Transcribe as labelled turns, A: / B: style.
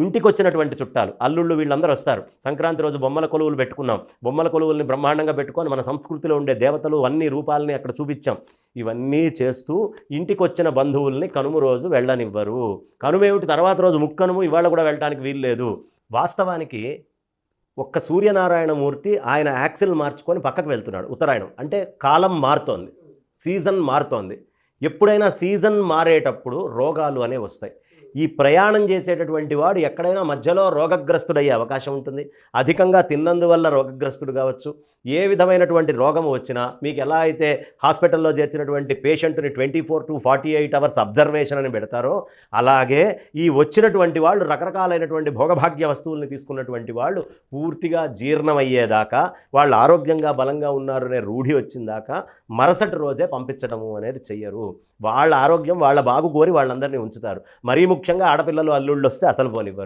A: ఇంటికొచ్చినటువంటి చుట్టాలు, అల్లుళ్ళు వీళ్ళందరూ వస్తారు. సంక్రాంతి రోజు బొమ్మల కొలువులు పెట్టుకున్నాం. బొమ్మల కొలువుల్ని బ్రహ్మాండంగా పెట్టుకొని మన సంస్కృతిలో ఉండే దేవతలు అన్ని రూపాలని అక్కడ చూపిచ్చాం. ఇవన్నీ చేస్తూ ఇంటికొచ్చిన బంధువుల్ని కనుమ రోజు వెళ్ళనివ్వరు. కనుమేమిటి తర్వాత రోజు ముక్కనుమ, ఇవాళ కూడా వెళ్ళటానికి వీల్లేదు. వాస్తవానికి ఒక్క సూర్యనారాయణమూర్తి ఆయన యాక్సిల్ మార్చుకొని పక్కకు వెళ్తున్నాడు. ఉత్తరాయణం అంటే కాలం మారుతోంది, సీజన్ మారుతోంది. ఎప్పుడైనా సీజన్ మారేటప్పుడు రోగాలు అనేవి వస్తాయి. ఈ ప్రయాణం చేసేటటువంటి వాడు ఎక్కడైనా మధ్యలో రోగగ్రస్తుడయ్యే అవకాశం ఉంటుంది. అధికంగా తిన్నందువల్ల రోగగ్రస్తుడు కావచ్చు. ఏ విధమైనటువంటి రోగం వచ్చినా మీకు ఎలా అయితే హాస్పిటల్లో చేర్చినటువంటి పేషెంట్ని 24 to 48 అవర్స్ అబ్జర్వేషన్ అని పెడతారో, అలాగే ఈ వచ్చినటువంటి వాళ్ళు రకరకాలైనటువంటి భోగభాగ్య వస్తువుల్ని తీసుకున్నటువంటి వాళ్ళు పూర్తిగా జీర్ణమయ్యేదాకా, వాళ్ళు ఆరోగ్యంగా బలంగా ఉన్నారనే రూఢి వచ్చిందాకా మరుసటి రోజే పంపించడము అనేది చెయ్యరు. వాళ్ళ ఆరోగ్యం వాళ్ళ బాగు కోరి వాళ్ళందరినీ ఉంచుతారు. మరీ ముఖ్యంగా ఆడపిల్లలు అల్లుళ్ళు వస్తే అసలు పోనివ్వరు.